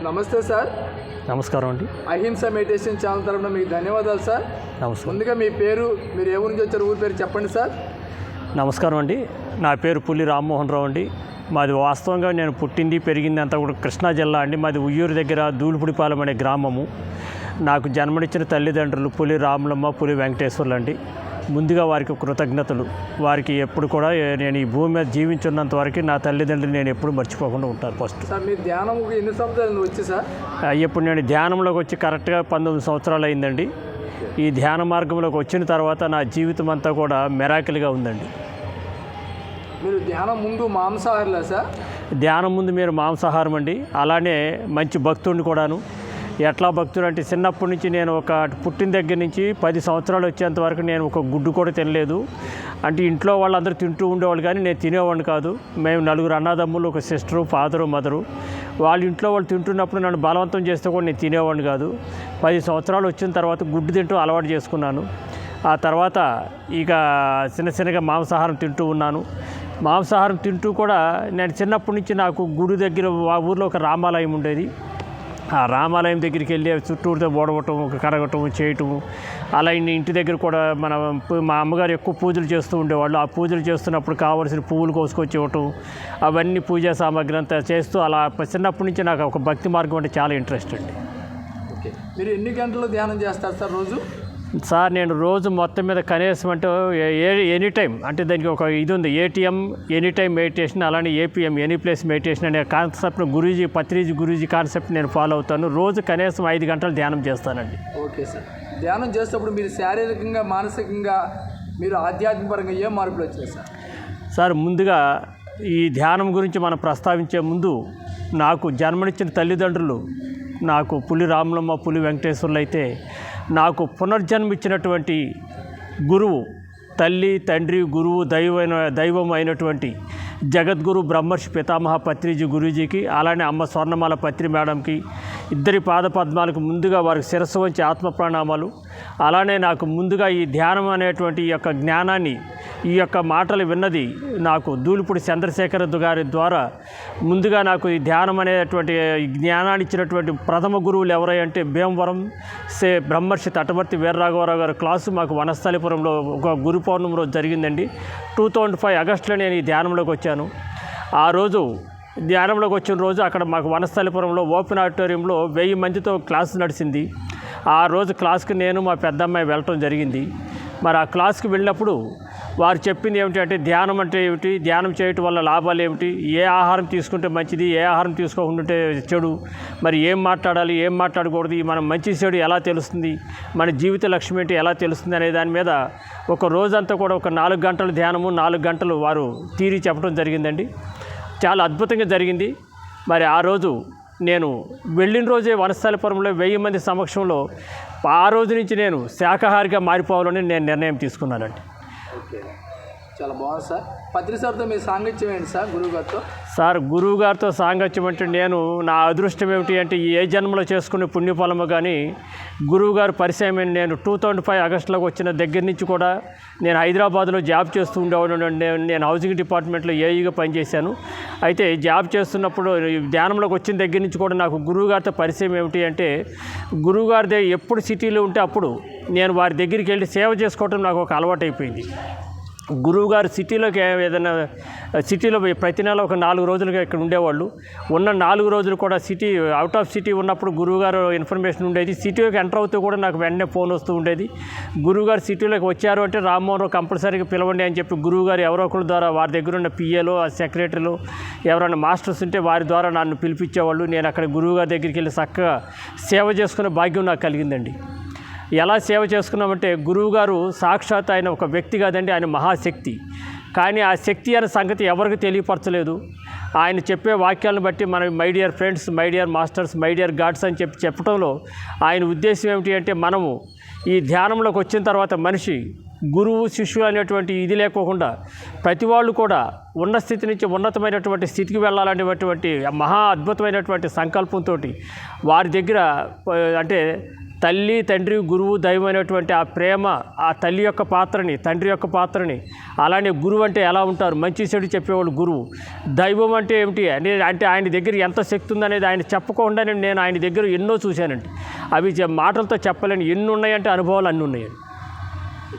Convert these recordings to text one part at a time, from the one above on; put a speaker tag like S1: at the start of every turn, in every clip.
S1: నమస్తే సార్.
S2: నమస్కారం అండి.
S1: అహింస మెడిటేషన్ ఛానల్ తరఫున మీకు ధన్యవాదాలు సార్.
S2: నమస్కారం.
S1: ముందుగా మీ పేరు, మీరు ఏ ఊరి నుంచి వచ్చారు, ఊరి పేరు చెప్పండి సార్.
S2: నమస్కారం అండి. నా పేరు పుల్లి రామ్మోహన్ రావు అండి. మాది వాస్తవంగా నేను పుట్టింది పెరిగింది అంతా కూడా కృష్ణా జిల్లా అండి. మాది ఉయ్యూరు దగ్గర దూలుపుడిపాలెం అనే గ్రామము. నాకు జన్మనిచ్చిన తల్లిదండ్రులు పులి రాములమ్మ, పులి వెంకటేశ్వర్లు అండి. ముందుగా వారికి కృతజ్ఞతలు. వారికి ఎప్పుడు కూడా నేను ఈ భూమి మీద జీవించున్నంత వరకు నా తల్లిదండ్రులు నేను ఎప్పుడు మర్చిపోకుండా ఉంటాను. ఫస్ట్
S1: సార్, మీ ధ్యానం ఎన్ని సంవత్సరాలు వచ్చి సార్?
S2: ఇప్పుడు నేను ధ్యానంలోకి వచ్చి కరెక్ట్గా 19 సంవత్సరాలు అయిందండి. ఈ ధ్యాన మార్గంలోకి వచ్చిన తర్వాత నా జీవితం అంతా కూడా మెరాకిల్గా ఉందండి.
S1: మీరు ధ్యానం ముందు మాంసాహారులా సార్?
S2: ధ్యానం ముందు మీరు మాంసాహారం అండి. అలానే మంచి భక్తుడిని కూడాను. ఎట్లా భక్తుడు అంటే చిన్నప్పటి నుంచి నేను పుట్టిన దగ్గర నుంచి 10 సంవత్సరాలు వచ్చేంత వరకు నేను ఒక గుడ్డు కూడా తినలేదు. అంటే ఇంట్లో వాళ్ళందరూ తింటూ ఉండేవాళ్ళు కానీ నేను తినేవాడిని కాదు. మేము 4 అన్నదమ్ములు, ఒక సిస్టరు, ఫాదరు, మదరు. వాళ్ళ ఇంట్లో వాళ్ళు తింటున్నప్పుడు నన్ను బలవంతం చేస్తే కూడా నేను తినేవాడిని కాదు. 10 సంవత్సరాలు వచ్చిన తర్వాత గుడ్డు తింటూ అలవాటు చేసుకున్నాను. ఆ తర్వాత ఇక చిన్నగా మాంసాహారం తింటూ ఉన్నాను. మాంసాహారం తింటూ కూడా నేను చిన్నప్పటి నుంచి నాకు గుడి దగ్గర ఆ ఊర్లో ఒక రామాలయం ఉండేది. ఆ రామాలయం దగ్గరికి వెళ్ళి చుట్టూరుతో ఓడవటం, కడగటం, చేయటం. అలా ఇంటి దగ్గర కూడా మా అమ్మగారు ఎక్కువ పూజలు చేస్తూ ఉండేవాళ్ళు. ఆ పూజలు చేస్తున్నప్పుడు కావాల్సిన పువ్వులు కోసుకొచ్చి ఇవ్వటం, అవన్నీ పూజా సామాగ్రి అంతా చేస్తూ అలా చిన్నప్పటి నుంచి నాకు ఒక భక్తి మార్గం అంటే చాలా ఇంట్రెస్ట్ అండి.
S1: ఓకే, మీరు ఎన్ని గంటలు ధ్యానం చేస్తారు సార్ రోజు?
S2: సార్, నేను రోజు మొత్తం మీద కనీసం అంటే ఎనీ టైం, అంటే దానికి ఒక ఇది ఉంది, ఏటీఎం ఎనీ టైం మెడిటేషన్, అలానే ఏపీఎం ఎనీ ప్లేస్ మెడిటేషన్ అనే కాన్సెప్ట్ పత్రిజీ గురూజీ కాన్సెప్ట్ నేను ఫాలో అవుతాను. రోజు కనీసం 5 గంటలు ధ్యానం చేస్తానండి.
S1: Okay sir. ధ్యానం చేసేటప్పుడు మీరు శారీరకంగా, మానసికంగా, మీరు ఆధ్యాత్మికపరంగా ఏం మార్పులు వచ్చాయి సార్?
S2: సార్, ముందుగా ఈ ధ్యానం గురించి మనం ప్రస్తావించే ముందు నాకు జన్మనిచ్చిన తల్లిదండ్రులు నాకు పులి రాములమ్మ, పులి వెంకటేశ్వర్లు అయితే, నాకు పునర్జన్మ ఇచ్చినటువంటి గురువు, తల్లి, తండ్రి, గురువు, దైవం అయినటువంటి జగద్గురు బ్రహ్మర్షి పితామహ పత్రిజీ గురూజీకి, అలానే అమ్మ స్వర్ణమాల పత్రి మేడంకి, ఇద్దరి పాదపద్మాలకు ముందుగా వారికి శిరస్సు వంచి ఆత్మ ప్రణామాలు. అలానే నాకు ముందుగా ఈ ధ్యానం అనేటువంటి ఈ యొక్క జ్ఞానాన్ని, ఈ యొక్క మాటలు విన్నది నాకు దూలిపూడి చంద్రశేఖర్ గారి ద్వారా ముందుగా నాకు ఈ ధ్యానం అనేటువంటి జ్ఞానాన్ని ఇచ్చినటువంటి ప్రథమ గురువులు ఎవరంటే భీమవరం బ్రహ్మర్షి తటవర్తి వీరరాఘవరావు గారి క్లాసు మాకు వనస్థలిపురంలో ఒక గురు పౌర్ణమి రోజు జరిగిందండి. 2005 ఆగస్టులో నేను ఈ ధ్యానంలోకి వచ్చాను. ఆ రోజు ధ్యానంలోకి వచ్చిన రోజు అక్కడ మాకు వనస్థలిపురంలో ఓపెన్ ఆడిటోరియంలో 1000 మందితో క్లాసు నడిచింది. ఆ రోజు క్లాస్కి నేను మా పెద్దమ్మాయి వెళ్ళటం జరిగింది. మరి ఆ క్లాస్కి వెళ్ళినప్పుడు వారు చెప్పింది ఏమిటంటే ధ్యానం అంటే ఏమిటి, ధ్యానం చేయటం వల్ల లాభాలు ఏమిటి, ఏ ఆహారం తీసుకుంటే మంచిది, ఏ ఆహారం తీసుకోకుంటే చెడు, మరి ఏం మాట్లాడాలి, ఏం మాట్లాడకూడదు, మనం మంచి చెడు ఎలా తెలుస్తుంది, మన జీవిత లక్ష్యం ఏంటి ఎలా తెలుస్తుంది అనే దాని మీద ఒక రోజంతా కూడా ఒక 4 గంటల ధ్యానము, 4 గంటలు వారు థియరీ చెప్పడం జరిగిందండి. చాలా అద్భుతంగా జరిగింది. మరి ఆ రోజు నేను వెళ్ళిన రోజే వనస్థలిపురంలో 1000 మంది సమక్షంలో ఆ రోజు నుంచి నేను శాకాహారిగా మారిపోవాలని నేను నిర్ణయం తీసుకున్నానండి.
S1: ఓకే, చాలా బాగుంది సార్. పత్రి సార్తో మీ సాంగత్యం ఏంటి సార్ గురువుగారితో?
S2: సార్, గురువుగారితో సాంగత్యం అంటే నేను నా అదృష్టం ఏమిటి అంటే ఏ జన్మలో చేసుకునే పుణ్యఫలము కానీ గురువుగారు పరిచయం. నేను 2005 ఆగస్టులోకి వచ్చిన దగ్గర నుంచి కూడా నేను హైదరాబాద్లో జాబ్ చేస్తూ ఉండేవాడు. నేను హౌసింగ్ డిపార్ట్మెంట్లో ఏఈగా పనిచేశాను. అయితే జాబ్ చేస్తున్నప్పుడు ధ్యానంలోకి వచ్చిన దగ్గర నుంచి కూడా నాకు గురువుగారితో పరిచయం ఏమిటి అంటే, గురువుగారి ఎప్పుడు సిటీలో ఉంటే అప్పుడు నేను వారి దగ్గరికి వెళ్ళి సేవ చేసుకోవటం నాకు ఒక అలవాటు అయిపోయింది. గురువుగారు సిటీలోకి ఏదైనా సిటీలో ప్రతి నెల ఒక 4 రోజులుగా ఇక్కడ ఉండేవాళ్ళు. ఉన్న 4 రోజులు కూడా సిటీ అవుట్ ఆఫ్ సిటీ ఉన్నప్పుడు గురువుగారు ఇన్ఫర్మేషన్ ఉండేది. సిటీలోకి ఎంటర్ అవుతూ కూడా నాకు వెంటనే ఫోన్ వస్తూ ఉండేది. గురువుగారు సిటీలోకి వచ్చారు అంటే రామ్మోహన్ రావు కంపల్సరీగా పిలవండి అని చెప్పి గురువుగారు ఎవరో ఒకరి ద్వారా వారి దగ్గర ఉన్న పిఏలో, సెక్రటరీలు, ఎవరైనా మాస్టర్స్ ఉంటే వారి ద్వారా నన్ను పిలిపించేవాళ్ళు. నేను అక్కడ గురువుగారి దగ్గరికి వెళ్ళి చక్కగా సేవ చేసుకునే భాగ్యం నాకు కలిగిందండి. ఎలా సేవ చేసుకున్నామంటే, గురువుగారు సాక్షాత్ ఆయన ఒక వ్యక్తి కాదండి, ఆయన మహాశక్తి. కానీ ఆ శక్తి అనే సంగతి ఎవరికి తెలియపరచలేదు. ఆయన చెప్పే వాక్యాలను బట్టి మనం my dear friends, my dear masters, my dear God's అని చెప్పడంలో ఆయన ఉద్దేశం ఏమిటి అంటే, మనము ఈ ధ్యానంలోకి వచ్చిన తర్వాత మనిషి గురువు శిష్యులు అనేటువంటి ఇది లేకోకుండా ప్రతి వాళ్ళు కూడా ఉన్న స్థితి నుంచి ఉన్నతమైనటువంటి స్థితికి వెళ్ళాలనేటువంటి మహా అద్భుతమైనటువంటి సంకల్పంతో వారి దగ్గర అంటే తల్లి తండ్రి గురువు దైవం అనేటువంటి ఆ ప్రేమ, ఆ తల్లి యొక్క పాత్రని, తండ్రి యొక్క పాత్రని, అలానే గురువు అంటే ఎలా ఉంటారు, మంచి చెడు చెప్పేవాళ్ళు గురువు. దైవం అంటే ఏమిటి అంటే ఆయన దగ్గర ఎంత శక్తి ఉందనేది ఆయన చెప్పకుండానే నేను ఆయన దగ్గర ఎన్నో చూశానండి. అవి మాటలతో చెప్పలేని ఎన్ని ఉన్నాయంటే అనుభవాలు అన్నీ ఉన్నాయండి.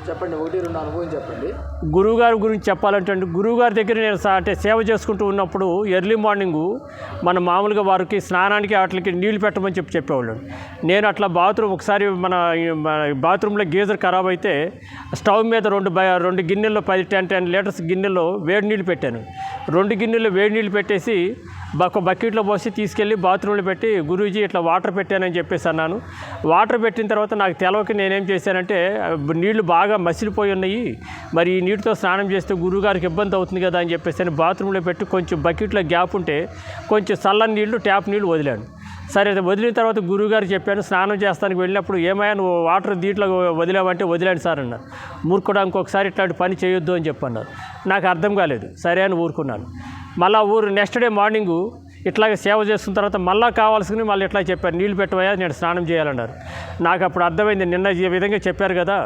S1: చెప్పండి, 1-2 అనుభవం చెప్పండి.
S2: గురువుగారి గురించి చెప్పాలంటే అండి, గురువుగారి దగ్గర నేను అంటే సేవ చేసుకుంటూ ఉన్నప్పుడు ఎర్లీ మార్నింగు మన మామూలుగా వారికి స్నానానికి వాటికి నీళ్లు పెట్టమని చెప్పేవాళ్ళు. నేను అట్లా ఒకసారి మన బాత్రూంలో గీజర్ ఖరాబ్ అయితే స్టవ్ మీద 2 గిన్నెల్లో 10 లీటర్స్ గిన్నెల్లో వేడి నీళ్ళు పెట్టాను. 2 గిన్నెల్లో వేడి నీళ్ళు పెట్టేసి ఒక బకెట్లో పోసి తీసుకెళ్ళి బాత్రూంలో పెట్టి, గురూజీ ఇట్లా వాటర్ పెట్టానని చెప్పేసి అన్నాను. వాటర్ పెట్టిన తర్వాత నాకు తెలవక నేనేం చేశానంటే, నీళ్లు బాగా మసిలిపోయి ఉన్నాయి, మరి ఈ నీటితో స్నానం చేస్తే గురువుగారికి ఇబ్బంది అవుతుంది కదా అని చెప్పేసి బాత్రూంలో పెట్టి కొంచెం బకెట్లో గ్యాప్ ఉంటే కొంచెం చల్లని నీళ్లు, ట్యాప్ నీళ్లు వదిలాను. సరే, వదిలిన తర్వాత గురువుగారు చెప్పాను, స్నానం చేస్తానికి వెళ్ళినప్పుడు ఏమైనా నువ్వు వాటర్ దీంట్లో వదిలావంటే వదిలాను సార్ అన్నారు. మూర్ఖుడా, ఇంకొకసారి ఇట్లాంటి పని చేయొద్దు అని చెప్పన్నారు. నాకు అర్థం కాలేదు, సరే అని ఊరుకున్నాను. మళ్ళీ నెక్స్ట్ డే మార్నింగు ఇట్లాగే సేవ చేస్తున్న తర్వాత మళ్ళీ కావాల్సింది మళ్ళీ ఇట్లా చెప్పారు, నీళ్ళు పెట్టవయా నేను స్నానం చేయాలన్నారు. నాకు అప్పుడు అర్థమైంది, నిన్న ఈ విధంగా చెప్పారు కదా,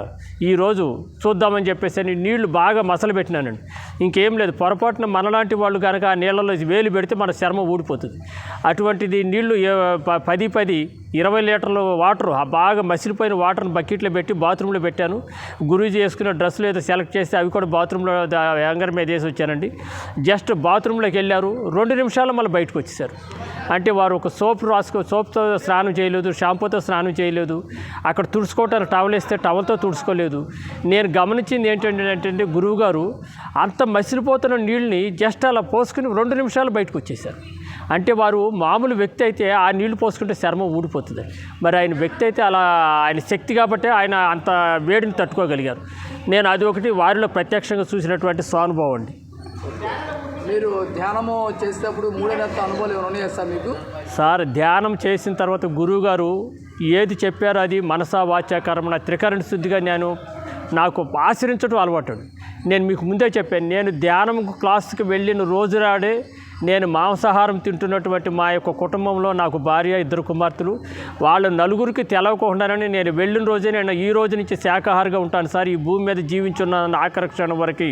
S2: ఈరోజు చూద్దామని చెప్పేసి నీళ్లు బాగా మసలు పెట్టినానండి. ఇంకేం లేదు, పొరపాటున మనలాంటి వాళ్ళు కనుక ఆ నీళ్ళలో వేలు పెడితే మన చర్మం ఊడిపోతుంది. అటువంటిది నీళ్లు 10-20 లీటర్ల వాటర్, బాగా మసిలిపోయిన వాటర్ని బకెట్లో పెట్టి బాత్రూంలో పెట్టాను. గురూజీ వేసుకున్న డ్రెస్సులు ఏదో సెలెక్ట్ చేస్తే అవి కూడా బాత్రూంలో హ్యాంగర్ మీద వేసి వచ్చానండి. జస్ట్ బాత్రూంలోకి వెళ్ళారు, 2 నిమిషాలు మళ్ళీ బయటకు వచ్చేసారు. అంటే వారు ఒక సోప్తో స్నానం చేయలేదు, షాంపూతో స్నానం చేయలేదు, అక్కడ తుడుచుకోవటానికి టవల్ వేస్తే టవల్తో తుడుచుకోలేదు. నేను గమనించింది ఏంటంటే గురువుగారు అంత మసిలిపోతున్న నీళ్ళని జస్ట్ అలా పోసుకుని 2 నిమిషాలు బయటకు వచ్చేసారు. అంటే వారు మామూలు వ్యక్తి అయితే ఆ నీళ్లు పోసుకుంటే చర్మం ఊడిపోతుంది. మరి ఆయన వ్యక్తి అయితే అలా, ఆయన శక్తి కాబట్టి ఆయన అంత వేడిని తట్టుకోగలిగారు. నేను అది ఒకటి వారిలో ప్రత్యక్షంగా చూసినటువంటి స్వానుభవం అండి.
S1: మీరు ధ్యానము చేసేటప్పుడు 3 నెలల అనుభవాలు ఏమైనా ఉన్నాయా సార్ మీకు?
S2: సార్, ధ్యానం చేసిన తర్వాత గురువుగారు ఏది చెప్పారో అది మనసా వాచా కర్మణ త్రికరణ శుద్ధిగా నాకు ఆచరించడం అలవాటు. నేను మీకు ముందే చెప్పాను, నేను ధ్యానం క్లాస్కి వెళ్ళిన రోజు నాడే నేను మాంసాహారం తింటున్నటువంటి మా యొక్క కుటుంబంలో నాకు భార్య, 2 కుమార్తెలు, వాళ్ళ నలుగురికి తెలవకుండానే నేను వెళ్ళిన రోజే నేను ఈ రోజు నుంచి శాకాహారిగా ఉంటాను సార్, ఈ భూమి మీద జీవించున్న ఆకర్షణ వరకు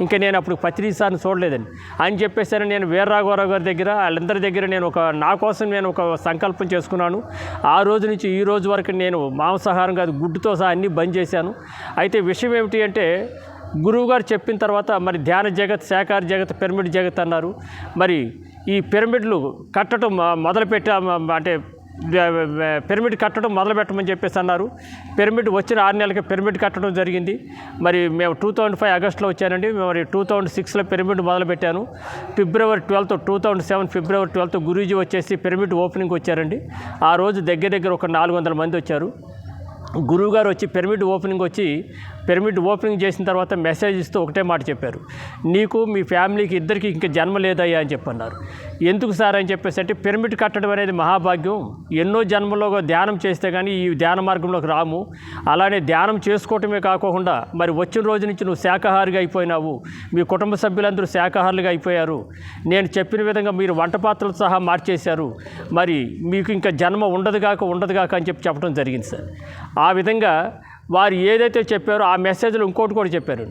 S2: ఇంకా నేను అప్పుడు పత్రిసారిని చూడలేదండి అని చెప్పేసాను. నేను వీర్రాఘవరావు గారి దగ్గర, వాళ్ళందరి దగ్గర నేను నా కోసం నేను ఒక సంకల్పం చేసుకున్నాను. ఆ రోజు నుంచి ఈ రోజు వరకు నేను మాంసాహారం కాదు, గుడ్డుతో సహా అన్నీ బంద్ చేశాను. అయితే విషయం ఏమిటి అంటే, గురువుగారు చెప్పిన తర్వాత మరి ధ్యాన జగత్, శాకాహార జగత్, పిరమిడ్ జగత్ అన్నారు. మరి ఈ పిరమిడ్లు కట్టడం అంటే పిరమిడ్ కట్టడం మొదలుపెట్టమని చెప్పేసి అన్నారు. పిరమిడ్ వచ్చిన 6 నెలలకి పిరమిడ్ కట్టడం జరిగింది. మరి మేము 2005 ఆగస్టులో వచ్చానండి. మరి 2006లో పిరమిడ్ మొదలుపెట్టాను. February 12, 2007 February 12 గురూజీ వచ్చేసి పిరమిడ్ ఓపెనింగ్ వచ్చారండి. ఆ రోజు దగ్గర ఒక 400 మంది వచ్చారు. గురువుగారు వచ్చి పిరమిడ్ ఓపెనింగ్ చేసిన తర్వాత మెసేజ్ ఇస్తూ ఒకటే మాట చెప్పారు, నీకు మీ ఫ్యామిలీకి ఇద్దరికి ఇంకా జన్మ లేదయ్యా అని చెప్పన్నారు. ఎందుకు సార్ అని చెప్పేసి అంటే, పిరమిడ్ కట్టడం అనేది మహాభాగ్యం, ఎన్నో జన్మలో ధ్యానం చేస్తే కానీ ఈ ధ్యాన మార్గంలోకి రాము, అలానే ధ్యానం చేసుకోవటమే కాకుండా మరి వచ్చిన రోజు నుంచి నువ్వు శాకాహారిగా అయిపోయినావు, మీ కుటుంబ సభ్యులందరూ శాకాహారులుగా అయిపోయారు, నేను చెప్పిన విధంగా మీరు వంట పాత్రలు సహా మార్చేశారు, మరి మీకు ఇంకా జన్మ ఉండదు కాక అని చెప్పడం జరిగింది సార్. ఆ విధంగా వారు ఏదైతే చెప్పారో ఆ మెసేజ్లో ఇంకోటి కూడా చెప్పారు,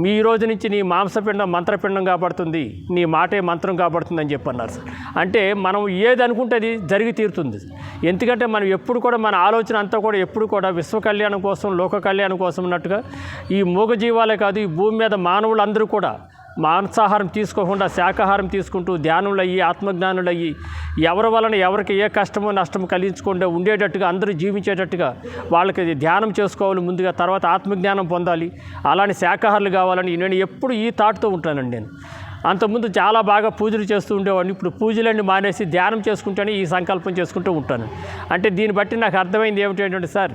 S2: మీ రోజు నుంచి నీ మాంసపిండం మంత్రపిండం కాబడుతుంది, నీ మాటే మంత్రం కాబడుతుంది అని చెప్పన్నారు సార్. అంటే మనం ఏది అనుకుంటే అది జరిగి తీరుతుంది. ఎందుకంటే మనం ఎప్పుడు కూడా మన ఆలోచన అంతా కూడా ఎప్పుడు కూడా విశ్వ కళ్యాణం కోసం, లోక కళ్యాణం కోసం ఉన్నట్టుగా ఈ మూగజీవాలే కాదు, ఈ భూమి మీద మానవులందరూ కూడా మాంసాహారం తీసుకోకుండా శాకాహారం తీసుకుంటూ ధ్యానులు అయ్యి, ఆత్మజ్ఞానులు అయ్యి, ఎవరి వలన ఎవరికి ఏ కష్టమో నష్టమో కలిగించకుండా ఉండేటట్టుగా, అందరూ జీవించేటట్టుగా వాళ్ళకి ధ్యానం చేసుకోవాలి ముందుగా, తర్వాత ఆత్మజ్ఞానం పొందాలి, అలానే శాకాహారులు కావాలని నేను ఎప్పుడు ఈ థాట్తో ఉంటానండి. నేను అంతకుముందు చాలా బాగా పూజలు చేస్తూ ఉండేవాడిని, ఇప్పుడు పూజలన్నీ మానేసి ధ్యానం చేసుకుంటేనే ఈ సంకల్పం చేసుకుంటూ ఉంటాను. అంటే దీన్ని బట్టి నాకు అర్థమైంది ఏమిటంటే సార్,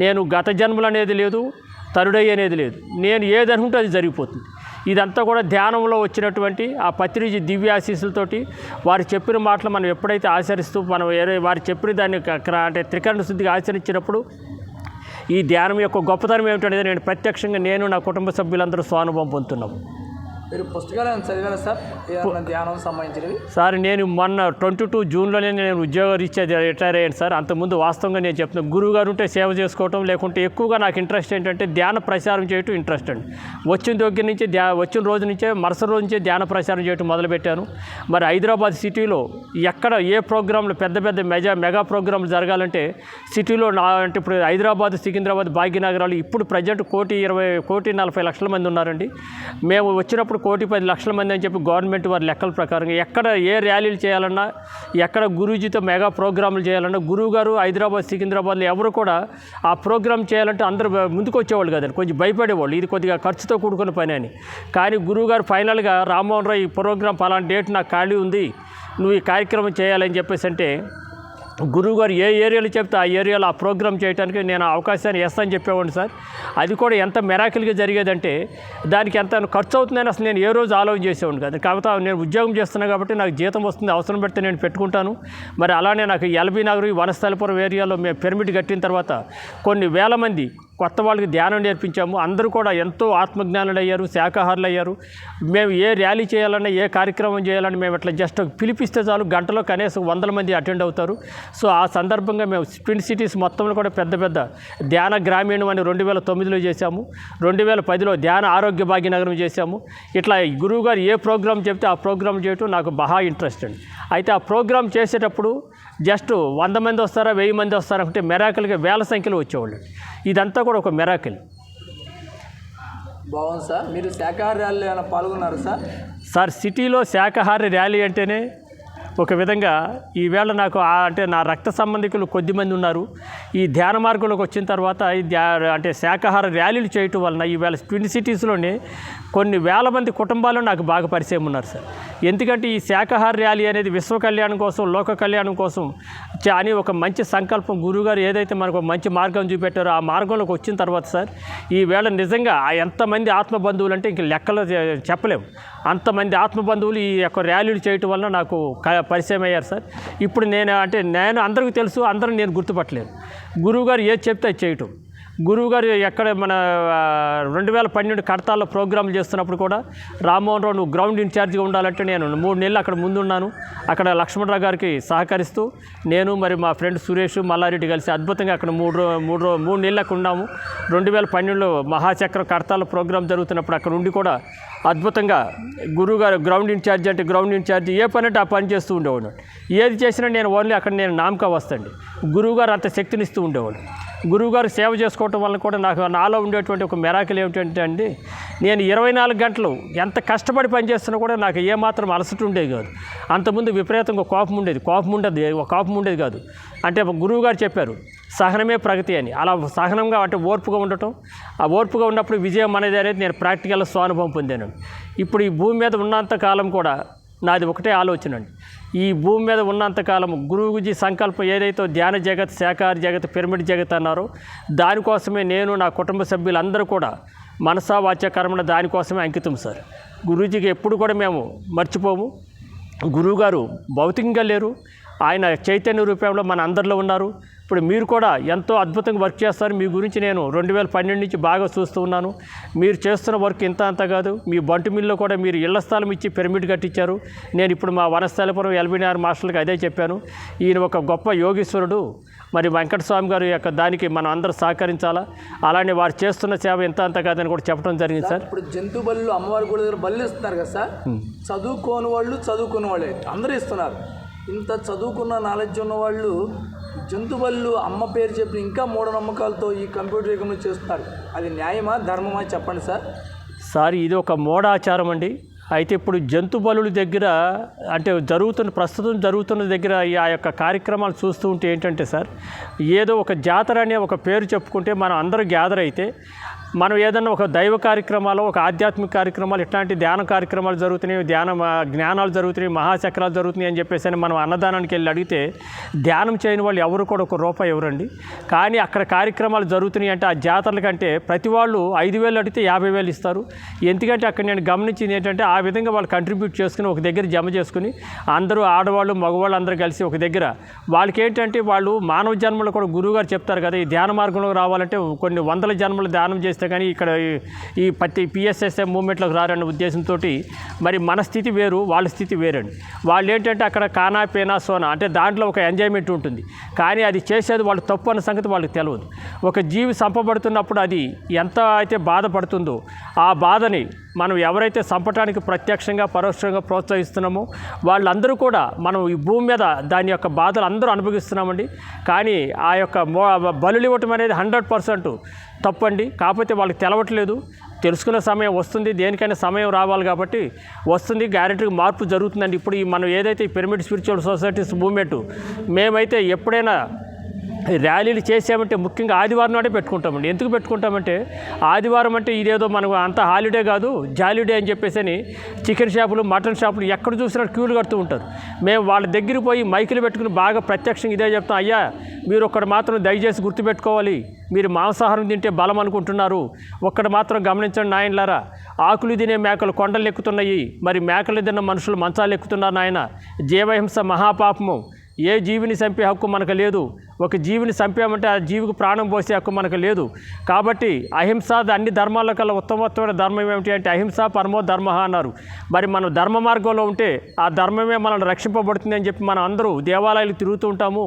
S2: నేను గత జన్మలు అనేది లేదు, తరుడై అనేది లేదు, నేను ఏదనుకుంటే అది జరిగిపోతుంది. ఇదంతా కూడా ధ్యానంలో వచ్చినటువంటి ఆ పత్రిజీ దివ్యాశీస్సులతోటి వారు చెప్పిన మాటలు మనం ఎప్పుడైతే ఆచరిస్తూ మనం వారు చెప్పిన దాన్ని అంటే త్రికరణ శుద్ధిగా ఆచరించినప్పుడు ఈ ధ్యానం యొక్క గొప్పతనం ఏమిటనేది నేను ప్రత్యక్షంగా నా కుటుంబ సభ్యులందరూ స్వానుభవం పొందుతున్నాము.
S1: మీరు పుస్తకాలు ఏమైనా చదివారా సార్, ఏదైనా ధ్యానం సంబంధించినవి?
S2: సార్ నేను మొన్న 22 జూన్లోనే నేను ఉద్యోగరీత్యా రిటైర్ అయ్యాను సార్. అంతకుముందు వాస్తవంగా నేను చెప్తున్నాను, గురువు గారు ఉంటే సేవ చేసుకోవటం, లేకుంటే ఎక్కువగా నాకు ఇంట్రెస్ట్ ఏంటంటే ధ్యాన ప్రచారం చేయటం ఇంట్రెస్ట్ అండి. వచ్చిన దగ్గర నుంచి వచ్చిన రోజు నుంచే మరుసటి రోజు నుంచే ధ్యాన ప్రచారం చేయటం మొదలుపెట్టాను. మరి హైదరాబాద్ సిటీలో ఎక్కడ ఏ ప్రోగ్రాంలు పెద్ద పెద్ద మెగా ప్రోగ్రాంలు జరగాలంటే సిటీలో అంటే ఇప్పుడు హైదరాబాద్, సికింద్రాబాద్, భాగ్యనగరాలు ఇప్పుడు ప్రజెంట్ 1,40,40,00,000 మంది ఉన్నారండి. మేము వచ్చినప్పుడు 1,10,00,000 మంది అని చెప్పి గవర్నమెంట్ వారి లెక్కల ప్రకారం ఎక్కడ ఏ ర్యాలీలు చేయాలన్నా, ఎక్కడ గురూజీతో మెగా ప్రోగ్రాములు చేయాలన్నా, గురువు గారు హైదరాబాద్, సికింద్రాబాద్లో ఎవరు కూడా ఆ ప్రోగ్రామ్ చేయాలంటే అందరూ ముందుకు వచ్చేవాళ్ళు కదండి, కొంచెం భయపడేవాళ్ళు, ఇది కొద్దిగా ఖర్చుతో కూడుకున్న పని అని. కానీ గురువు గారు ఫైనల్గా రామ్మోహన్ రావు ఈ ప్రోగ్రాం పలానా డేట్ నాకు ఖాళీ ఉంది, నువ్వు ఈ కార్యక్రమం చేయాలని చెప్పేసి అంటే గురువుగారు ఏ ఏరియాలో చెప్తే ఆ ఏరియాలో ఆ ప్రోగ్రామ్ చేయడానికి నేను అవకాశాన్ని ఇస్తానని చెప్పేవాడిని సార్. అది కూడా ఎంత మెరాకిల్గా జరిగేదంటే దానికి ఎంత ఖర్చు అవుతుందని అసలు నేను ఏ రోజు ఆలోచన చేసేవాడిని కాదు. కాకపోతే నేను ఉద్యోగం చేస్తున్నాను కాబట్టి నాకు జీతం వస్తుంది, అవసరం పెడితే నేను పెట్టుకుంటాను. మరి అలానే నాకు ఎల్బీ నగర్, వనస్థలపురం ఏరియాలో మేము పిరమిడ్ కట్టిన తర్వాత కొన్ని వేల మంది కొత్త వాళ్ళకి ధ్యానం నేర్పించాము. అందరూ కూడా ఎంతో ఆత్మజ్ఞానులు అయ్యారు, శాకాహారులు అయ్యారు. మేము ఏ ర్యాలీ చేయాలన్నా, ఏ కార్యక్రమం చేయాలన్నా మేము ఇట్లా జస్ట్ పిలిపిస్తే చాలు, గంటలో కనీసం 100 మంది అటెండ్ అవుతారు. సో ఆ సందర్భంగా మేము ట్విన్ సిటీస్ మొత్తంలో కూడా పెద్ద పెద్ద ధ్యాన గ్రామీణం అని 2009లో చేశాము. 2010లో ధ్యాన ఆరోగ్య భాగ్యనగరం చేశాము. ఇట్లా గురువు గారు ఏ ప్రోగ్రాం చెప్తే ఆ ప్రోగ్రాం చేయటం నాకు బాగా ఇంట్రెస్ట్ అండి. అయితే ఆ ప్రోగ్రాం చేసేటప్పుడు జస్ట్ 100 మంది వస్తారా, 1000 మంది వస్తారా అంటే మెరాకిల్గా వేల సంఖ్యలో వచ్చేవాళ్ళు. ఇదంతా కూడా ఒక మెరాకిల్.
S1: బాగుంది సార్. మీరు శాకాహార ర్యాలీలో ఏమైనా పాల్గొన్నారు సార్?
S2: సార్ సిటీలో శాకాహార ర్యాలీ అంటేనే ఒక విధంగా ఈవేళ నాకు అంటే నా రక్త సంబంధికులు కొద్దిమంది ఉన్నారు. ఈ ధ్యాన మార్గంలోకి వచ్చిన తర్వాత అంటే శాకాహార ర్యాలీలు చేయటం వలన ఈవేళ ట్విన్ సిటీస్లోనే కొన్ని వేల మంది కుటుంబాలు నాకు బాగా పరిచయం ఉన్నారు సార్. ఎందుకంటే ఈ శాకాహార ర్యాలీ అనేది విశ్వ కళ్యాణం కోసం, లోక కళ్యాణం కోసం అని ఒక మంచి సంకల్పం గురువుగారు ఏదైతే మనకు మంచి మార్గం చూపెట్టారో ఆ మార్గంలోకి వచ్చిన తర్వాత సార్ ఈవేళ నిజంగా ఎంతమంది ఆత్మబంధువులు అంటే ఇంక లెక్కలో చెప్పలేము. అంతమంది ఆత్మబంధువులు ఈ యొక్క ర్యాలీలు చేయటం వల్ల నాకు పరిచయం అయ్యారు సార్. ఇప్పుడు నేను అందరికీ తెలుసు, అందరూ నేను గుర్తుపట్టలేను. గురువుగారు ఏది చెప్తే అది చేయటం. గురువుగారు ఎక్కడ మన 2012 కడతాల్లో ప్రోగ్రాంలు చేస్తున్నప్పుడు కూడా రామ్మోహన్ రావు నువ్వు గ్రౌండ్ ఇన్ఛార్జ్గా ఉండాలంటే నేను 3 నెలలు అక్కడ ముందున్నాను. అక్కడ లక్ష్మణరావు గారికి సహకరిస్తూ నేను మరి మా ఫ్రెండ్ సురేష్, మల్లారెడ్డి కలిసి అద్భుతంగా అక్కడ 3 నెలలు అక్కడ ఉన్నాము. 2012లో మహాచక్రం కడతాల ప్రోగ్రాం జరుగుతున్నప్పుడు అక్కడ ఉండి కూడా అద్భుతంగా గురువుగారు గ్రౌండ్ ఇన్ఛార్జ్ అంటే గ్రౌండ్ ఇన్ఛార్జ్ ఏ పని అంటే ఆ పని చేస్తూ ఉండేవాడు. ఏది చేసినా నేను ఓన్లీ అక్కడ నేను నామకా వస్తాండి. గురువుగారు అంత శక్తినిస్తూ ఉండేవాడు. గురువుగారు సేవ చేసుకోవటం వల్ల కూడా నాలో ఉండేటువంటి ఒక మెరాకిల్ ఏమిటంటే అండి, నేను 24 గంటలు ఎంత కష్టపడి పనిచేస్తున్నా కూడా నాకు ఏమాత్రం అలసట ఉండేది కాదు. అంతకుముందు విపరీతంగా కోపం ఉండేది కాదు. అంటే గురువుగారు చెప్పారు సహనమే ప్రగతి అని. అలా సహనంగా అంటే ఓర్పుగా ఉండటం, ఆ ఓర్పుగా ఉన్నప్పుడు విజయం అనేది నేను ప్రాక్టికల్గా స్వానుభవం పొందాను. ఇప్పుడు ఈ భూమి మీద ఉన్నంత కాలం కూడా నాది ఒకటే ఆలోచన అండి, ఈ భూమి మీద ఉన్నంతకాలం గురువుజీ సంకల్పం ఏదైతే ధ్యాన జగత్, శాకాహార జగత్, పిరమిడ్ జగత్ అన్నారో దానికోసమే నేను, నా కుటుంబ సభ్యులందరూ కూడా మనసా వాచ కర్మణ దానికోసమే అంకితం సార్. గురూజీకి ఎప్పుడు కూడా మేము మర్చిపోము. గురువుగారు భౌతికంగా లేరు, ఆయన చైతన్య రూపంలో మన అందరిలో ఉన్నారు. ఇప్పుడు మీరు కూడా ఎంతో అద్భుతంగా వర్క్ చేస్తారు. మీ గురించి నేను 2012 నుంచి బాగా చూస్తూ ఉన్నాను. మీరు చేస్తున్న వర్క్ ఇంత అంత కాదు. మీ బంటు మిల్లో కూడా మీరు ఇళ్ల స్థలం ఇచ్చి పిరమిడ్ కట్టించారు. నేను ఇప్పుడు మా వనస్థలపురం ఎల్బీనగర్ మాస్టర్కి అదే చెప్పాను, ఈయన ఒక గొప్ప యోగీశ్వరుడు. మరి వెంకటస్వామి గారు యొక్క దానికి మనం అందరూ సహకరించాలా. అలానే వారు చేస్తున్న సేవ ఎంత అంత కాదని కూడా చెప్పడం జరిగింది సార్.
S1: ఇప్పుడు జంతు బళ్ళు అమ్మవారి గుడి దగ్గర బళ్ళు ఇస్తున్నారు కదా సార్, చదువుకోని వాళ్ళు చదువుకున్న వాళ్ళే అందరూ ఇస్తున్నారు. ఇంత చదువుకున్న నాలెడ్జ్ ఉన్న వాళ్ళు జంతు బళ్ళు అమ్మ పేరు చెప్పి ఇంకా మూఢనమ్మకాలతో ఈ కంప్యూటర్ యుగంలో చేస్తున్నారు. అది న్యాయమా, ధర్మమా చెప్పండి సార్.
S2: సార్ ఇది ఒక మూఢాచారం అండి. అయితే ఇప్పుడు జంతు బలుల దగ్గర అంటే ప్రస్తుతం జరుగుతున్న దగ్గర ఆ యొక్క కార్యక్రమాలు చూస్తూ ఉంటే ఏంటంటే సార్, ఏదో ఒక జాతర అనే ఒక పేరు చెప్పుకుంటే మనం అందరూ గ్యాదర్ అయితే మనం ఏదన్నా ఒక దైవ కార్యక్రమాలు, ఒక ఆధ్యాత్మిక కార్యక్రమాలు, ఇట్లాంటి ధ్యాన కార్యక్రమాలు జరుగుతున్నాయి, జ్ఞానాలు జరుగుతున్నాయి, మహాచక్రాలు జరుగుతున్నాయి అని చెప్పేసి మనం అన్నదానానికి వెళ్ళి అడిగితే ధ్యానం చేయని వాళ్ళు ఎవరు కూడా ₹1 ఎవరండి. కానీ అక్కడ కార్యక్రమాలు జరుగుతున్నాయి అంటే ఆ జాతరల కంటే ప్రతి వాళ్ళు 5,000 అడిగితే 50,000 ఇస్తారు. ఎందుకంటే అక్కడ నేను గమనించింది ఏంటంటే ఆ విధంగా వాళ్ళు కంట్రిబ్యూట్ చేసుకుని ఒక దగ్గర జమ చేసుకుని అందరూ ఆడవాళ్ళు మగవాళ్ళు అందరూ కలిసి ఒక దగ్గర వాళ్ళకి ఏంటంటే వాళ్ళు మానవ జన్మలు కూడా గురువుగారు చెప్తారు కదా, ఈ ధ్యాన మార్గంలో రావాలంటే కొన్ని 100 జన్మలు ధ్యానం చేసి చేస్తే కానీ ఇక్కడ ఈ పిఎస్ఎస్ఏ మూవ్మెంట్లోకి రారన్న ఉద్దేశంతో మరి మన స్థితి వేరు, వాళ్ళ స్థితి వేరండి. వాళ్ళు ఏంటంటే అక్కడ కానా పేనా సోనా అంటే దాంట్లో ఒక ఎంజాయ్మెంట్ ఉంటుంది, కానీ అది చేసేది వాళ్ళు తప్పు అన్న సంగతి వాళ్ళకి తెలియదు. ఒక జీవి చంపబడుతున్నప్పుడు అది ఎంత అయితే బాధపడుతుందో ఆ బాధని మనం ఎవరైతే చంపటానికి ప్రత్యక్షంగా పరోక్షంగా ప్రోత్సహిస్తున్నామో వాళ్ళందరూ కూడా మనం ఈ భూమి మీద దాని యొక్క బాధలు అందరూ అనుభవిస్తున్నామండి. కానీ ఆ యొక్క బలులు ఇవ్వటం అనేది 100% తప్పండి. కాకపోతే వాళ్ళకి తెలవట్లేదు. తెలుసుకునే సమయం వస్తుంది, దేనికైనా సమయం రావాలి కాబట్టి వస్తుంది, గ్యారెంటీగా మార్పు జరుగుతుందండి. ఇప్పుడు మనం ఏదైతే ఈ పిరమిడ్ స్పిరిచువల్ సొసైటీస్ మూవ్మెంట్ మేమైతే ఎప్పుడైనా ర్యాలీలు చేసామంటే ముఖ్యంగా ఆదివారం నాడే పెట్టుకుంటామండి. ఎందుకు పెట్టుకుంటామంటే ఆదివారం అంటే ఇదేదో మనకు అంత హాలిడే కాదు, జాలిడే అని చెప్పేసి చికెన్ షాపులు మటన్ షాపులు ఎక్కడ చూసినా క్యూలు కడుతూ ఉంటారు. మేము వాళ్ళ దగ్గరికి పోయి మైకులు పెట్టుకుని బాగా ప్రత్యక్షంగా ఇదే చెప్తాం, అయ్యా మీరు ఒక్కడు మాత్రం దయచేసి గుర్తుపెట్టుకోవాలి, మీరు మాంసాహారం తింటే బలం అనుకుంటున్నారు, ఒక్కడు మాత్రం గమనించండి నాయనలారా, ఆకులు తినే మేకలు కొండలు ఎక్కుతున్నాయి, మరి మేకలు తిన్న మనుషులు మంచాలు ఎక్కుతున్నారు నాయన. జీవహింస మహాపాపము, ఏ జీవిని చంపే హక్కు మనకు లేదు. ఒక జీవిని చంపామంటే ఆ జీవికి ప్రాణం పోసే హక్కు మనకు లేదు. కాబట్టి అహింస అన్ని ధర్మాల కల్లా ఉత్తమోత్తమైన ధర్మం ఏమిటి అంటే అహింస పరమో ధర్మ అన్నారు. మరి మనం ధర్మ మార్గంలో ఉంటే ఆ ధర్మమే మనల్ని రక్షింపబడుతుంది అని చెప్పి మనం అందరూ దేవాలయాలు తిరుగుతూ ఉంటాము.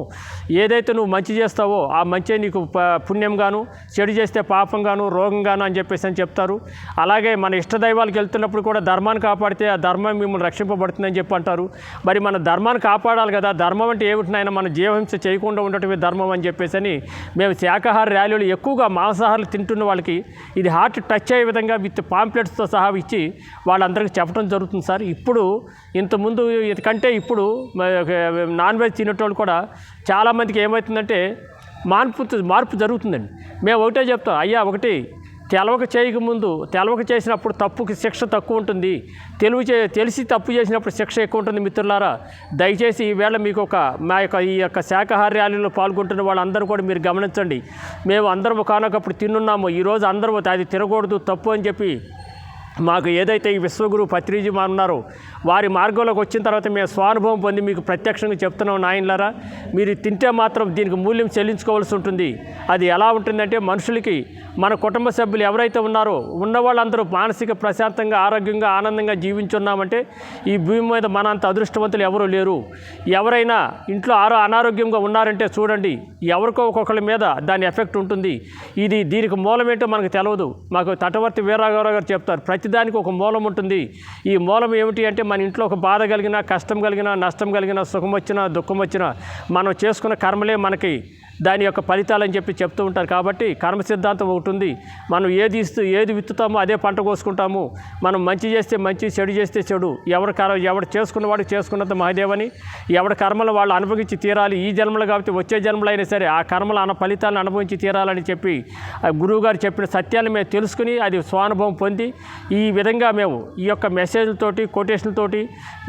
S2: ఏదైతే నువ్వు మంచి చేస్తావో ఆ మంచి నీకు పుణ్యంగాను, చెడు చేస్తే పాపంగాను, రోగంగాను అని చెప్పేసి అని చెప్తారు. అలాగే మన ఇష్టదైవాలకు వెళ్తున్నప్పుడు కూడా ధర్మాన్ని కాపాడితే ఆ ధర్మం మిమ్మల్ని రక్షింపబడుతుందని చెప్పి అంటారు. మరి మన ధర్మాన్ని కాపాడాలి కదా, ధర్మం అంటే ఏమిటి నాయన, మన జీవహింస చేయకుండా ఉండటమే ధర్మం అని చెప్పేసి అని మేము శాకాహార ర్యాలీలు ఎక్కువగా మాంసాహారాలు తింటున్న వాళ్ళకి ఇది హార్ట్ టచ్ అయ్యే విధంగా విత్ పాంప్లెట్స్తో సహా ఇచ్చి వాళ్ళందరికీ చెప్పడం జరుగుతుంది సార్. ఇప్పుడు ఇంతకుముందు ఇంతకంటే ఇప్పుడు నాన్ వెజ్ తినేటోళ్ళు కూడా చాలామందికి ఏమవుతుందంటే మార్పు జరుగుతుందండి. మేము ఒకటే చెప్తాం, అయ్యా ఒకటి తెలవక చేసినప్పుడు తప్పుకి శిక్ష తక్కువ ఉంటుంది, తెలిసి తప్పు చేసినప్పుడు శిక్ష ఎక్కువ ఉంటుంది. మిత్రులారా, దయచేసి ఈవేళ మీకు ఈ యొక్క శాకాహార ర్యాలీలో పాల్గొంటున్న వాళ్ళందరూ కూడా మీరు గమనించండి. మేము అందరం కానొకప్పుడు తిన్నున్నాము, ఈరోజు అందరూ అది తినకూడదు తప్పు అని చెప్పి మాకు ఏదైతే ఈ విశ్వగురు పత్రిజీ ఉన్నారో వారి మార్గంలోకి వచ్చిన తర్వాత మేము స్వానుభవం పొంది మీకు ప్రత్యక్షంగా చెప్తున్నాం, నాయనలారా మీరు తింటే మాత్రం దీనికి మూల్యం చెల్లించుకోవాల్సి ఉంటుంది. అది ఎలా ఉంటుందంటే మనుషులకి మన కుటుంబ సభ్యులు ఎవరైతే ఉన్నారో ఉన్న వాళ్ళందరూ మానసిక ప్రశాంతంగా ఆరోగ్యంగా ఆనందంగా జీవించున్నామంటే ఈ భూమి మీద మనంత అదృష్టవంతులు ఎవరూ లేరు. ఎవరైనా ఇంట్లో అనారోగ్యంగా ఉన్నారంటే చూడండి, ఎవరికో ఒక్కొక్కరి మీద దాని ఎఫెక్ట్ ఉంటుంది. దీనికి మూలం ఏంటో మనకు తెలియదు. మాకు తటవర్తి వీరాగౌరవ గారు చెప్తారు, ప్రతిదానికి ఒక మూలం ఉంటుంది. ఈ మూలం ఏమిటి అంటే మన ఇంట్లో ఒక బాధ కలిగినా, కష్టం కలిగినా, నష్టం కలిగినా, సుఖం వచ్చినా, దుఃఖం వచ్చినా మనం చేసుకున్న కర్మలే మనకి దాని యొక్క ఫలితాలని చెప్పి చెప్తూ ఉంటారు. కాబట్టి కర్మ సిద్ధాంతం ఒకటి ఉంది. మనం ఏది విత్తుతామో అదే పంట కోసుకుంటాము. మనం మంచి చేస్తే మంచి, చెడు చేస్తే చెడు. ఎవడు చేసుకున్నవాడు చేసుకున్నంత మహాదేవని, ఎవరి కర్మలు వాళ్ళు అనుభవించి తీరాలి. ఈ జన్మలు కాబట్టి వచ్చే జన్మలు అయినా సరే ఆ కర్మల ఫలితాలను అనుభవించి తీరాలని చెప్పి గురువుగారు చెప్పిన సత్యాన్ని మేము తెలుసుకుని అది స్వానుభవం పొంది ఈ విధంగా మేము ఈ యొక్క మెసేజ్లతోటి కొటేషన్లతోటి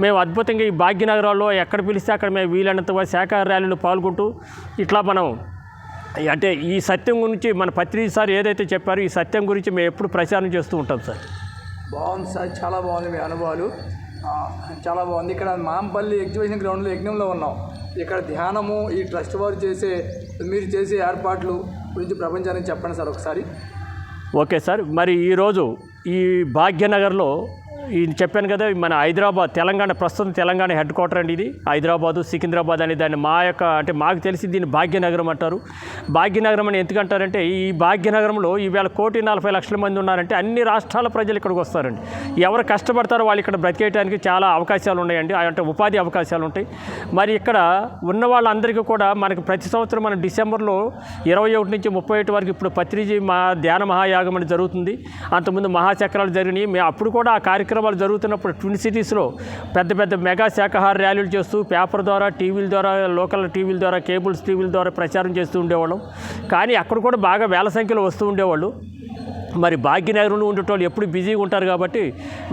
S2: మేము అద్భుతంగా ఈ భాగ్యనగరాల్లో ఎక్కడ పిలిస్తే అక్కడ మేము వీలైనంత శాఖాహార ర్యాలీలో పాల్గొంటూ ఇట్లా మనం అంటే ఈ సత్యం గురించి మన పత్రిక సార్ ఏదైతే చెప్పారో ఈ సత్యం గురించి మేము ఎప్పుడు ప్రచారం చేస్తూ ఉంటాం సార్.
S1: బాగుంది సార్, చాలా బాగుంది మీ అనుభవాలు, చాలా బాగుంది. ఇక్కడ మాంపల్లి ఎగ్జిబిషన్ గ్రౌండ్లో యజ్ఞంలో ఉన్నాం. ఇక్కడ ధ్యానము ఈ ట్రస్ట్ వారు మీరు చేసే ఏర్పాట్లు గురించి ప్రపంచానికి చెప్పండి సార్ ఒకసారి.
S2: ఓకే సార్, మరి ఈరోజు ఈ భాగ్యనగర్లో చెప్పాను కదా, మన హైదరాబాద్ ప్రస్తుతం తెలంగాణ హెడ్ క్వార్టర్ అండి. ఇది హైదరాబాదు సికింద్రాబాద్ అనే దాన్ని అంటే మాకు తెలిసి దీన్ని భాగ్యనగరం అంటారు. భాగ్యనగరం అని ఎందుకంటారంటే ఈ భాగ్యనగరంలో ఈవేళ 1,40,00,000 మంది ఉన్నారంటే అన్ని రాష్ట్రాల ప్రజలు ఇక్కడికి వస్తారండి. ఎవరు కష్టపడతారో వాళ్ళు ఇక్కడ బ్రతికేయడానికి చాలా అవకాశాలు ఉన్నాయండి, అంటే ఉపాధి అవకాశాలు ఉంటాయి. మరి ఇక్కడ ఉన్న వాళ్ళందరికీ కూడా మనకి ప్రతి సంవత్సరం మన డిసెంబర్లో 21 నుంచి 31 వరకు ఇప్పుడు పత్రిజీ ధ్యాన మహాయాగం అని జరుగుతుంది. అంతకుముందు మహాచక్రాలు జరిగినాయి. మేము అప్పుడు కూడా ఆ కార్యక్రమాలు జరుగుతున్నప్పుడు ట్విన్ సిటీస్లో పెద్ద మెగా శాఖాహార ర్యాలీలు చేస్తూ పేపర్ ద్వారా, టీవీల ద్వారా, లోకల్ టీవీల ద్వారా, కేబుల్స్ టీవీల ద్వారా ప్రచారం చేస్తూ ఉండేవాళ్ళం. కానీ అక్కడ కూడా బాగా వేల సంఖ్యలో వస్తూ ఉండేవాళ్ళు. మరి భాగ్యనగరంలో ఉండేటోళ్ళు ఎప్పుడు బిజీగా ఉంటారు కాబట్టి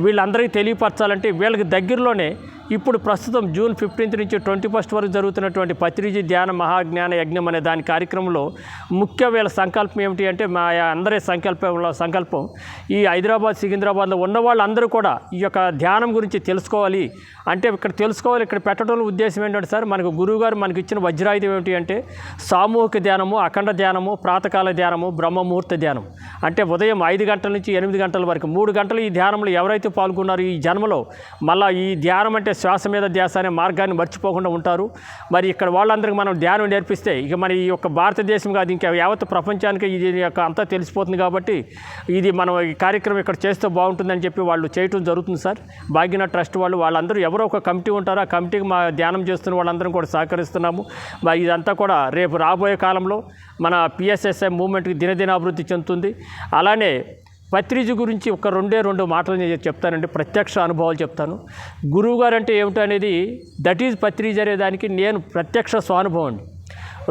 S2: వీళ్ళందరికీ తెలియపరచాలంటే వీళ్ళకి దగ్గరలోనే ఇప్పుడు ప్రస్తుతం జూన్ 15 నుంచి 21 వరకు జరుగుతున్నటువంటి పత్రిజీ ధ్యాన మహాజ్ఞాన యజ్ఞం అనే దాని కార్యక్రమంలో ముఖ్య వీళ్ళ సంకల్పం ఏమిటి అంటే మా అందరి సంకల్పం ఈ హైదరాబాద్ సికింద్రాబాద్లో ఉన్న వాళ్ళందరూ కూడా ఈ యొక్క ధ్యానం గురించి తెలుసుకోవాలి. అంటే ఇక్కడ తెలుసుకోవాలి, ఇక్కడ పెట్టడంలో ఉద్దేశం ఏంటంటే సార్, మనకు గురువుగారు మనకి ఇచ్చిన వజ్రాయుధం ఏమిటి అంటే సామూహిక ధ్యానము, అఖండ ధ్యానము, ప్రాతకాల ధ్యానము, బ్రహ్మముహూర్త ధ్యానం. అంటే ఉదయం 5 గంటల నుంచి 8 గంటల వరకు 3 గంటలు ఈ ధ్యానంలో ఎవరైతే పాల్గొన్నారో ఈ జన్మలో మళ్ళీ ఈ ధ్యానం అంటే శ్వాస మీద ధ్యాస అనే మార్గాన్ని మర్చిపోకుండా ఉంటారు. మరి ఇక్కడ వాళ్ళందరికీ మనం ధ్యానం నేర్పిస్తే ఇక మన ఈ యొక్క భారతదేశం కాదు ఇంకా యావత్ ప్రపంచానికి ఇది యొక్క అంతా తెలిసిపోతుంది. కాబట్టి ఇది మనం ఈ కార్యక్రమం ఇక్కడ చేస్తే బాగుంటుందని చెప్పి వాళ్ళు చేయటం జరుగుతుంది సార్. భాగ్యనాథ్ ట్రస్ట్ వాళ్ళందరూ ఎవరో ఒక కమిటీ ఉంటారో ఆ కమిటీకి మా ధ్యానం చేస్తున్న వాళ్ళందరం కూడా సహకరిస్తున్నాము. మరి ఇదంతా కూడా రేపు రాబోయే కాలంలో మన పిఎస్ఎస్ఐ మూవ్మెంట్కి దినదినాభివృద్ధి చెందుతుంది. అలానే పత్రిజీ గురించి ఒక 2 మాటలు నేను చెప్తానండి, ప్రత్యక్ష అనుభవాలు చెప్తాను. గురువుగారు అంటే ఏమిటో అనేది దట్ ఈజ్ పత్రిజీ అనే దానికి నేను ప్రత్యక్ష స్వానుభవం అండి.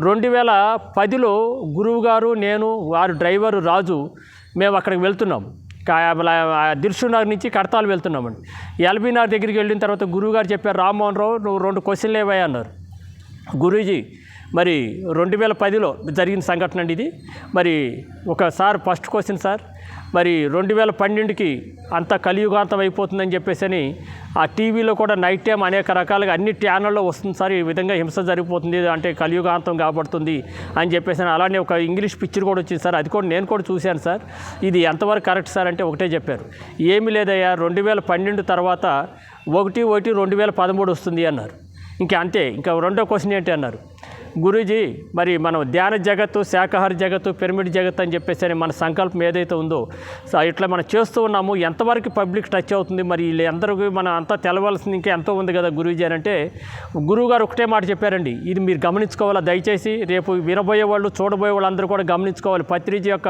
S2: 2010లో గురువుగారు, నేను, వారు డ్రైవరు రాజు మేము అక్కడికి వెళ్తున్నాము. దిల్సుఖ్నగర్ నుంచి కడతాలు వెళ్తున్నామండి. ఎల్బీనగర్ దగ్గరికి వెళ్ళిన తర్వాత గురువుగారు చెప్పారు, రామ్మోహన్ రావు నువ్వు 2 క్వశ్చన్లు ఏవయ్యా అన్నారు. గురూజీ మరి 2010లో జరిగిన సంఘటన అండి ఇది. మరి ఒకసారి ఫస్ట్ క్వశ్చన్ సార్, మరి 2012కి అంతా కలియుగాంతం అయిపోతుందని చెప్పేసి ఆ టీవీలో కూడా నైట్ టైం అనేక రకాలుగా అన్ని ఛానల్లో వస్తుంది సార్, ఈ విధంగా హింస జరిగిపోతుంది అంటే కలియుగాంతం కాబడుతుంది అని చెప్పేసి. అలానే ఒక ఇంగ్లీష్ పిక్చర్ కూడా వచ్చింది సార్, అది కూడా నేను కూడా చూశాను సార్. ఇది ఎంతవరకు కరెక్ట్ సార్ అంటే ఒకటే చెప్పారు, ఏమీ లేదయ్యా 2012 తర్వాత 1/1/2013 వస్తుంది అన్నారు. ఇంకా అంతే. ఇంకా రెండో క్వశ్చన్ ఏంటి అన్నారు, గురూజీ మరి మనం ధ్యాన జగత్తు, శాకాహార జగత్తు, పిరమిడ్ జగత్తు అని చెప్పేసి మన సంకల్పం ఏదైతే ఉందో ఇట్లా మనం చేస్తూ ఉన్నాము, ఎంతవరకు పబ్లిక్ టచ్ అవుతుంది, మరి వీళ్ళందరికీ మనం అంతా తెలవాల్సింది ఇంకా ఎంతో ఉంది కదా గురూజీ అని అంటే గురువుగారు ఒకటే మాట చెప్పారండి, ఇది మీరు గమనించుకోవాలా, దయచేసి రేపు వినబోయే వాళ్ళు, చూడబోయే వాళ్ళందరూ కూడా గమనించుకోవాలి పత్రిజీ యొక్క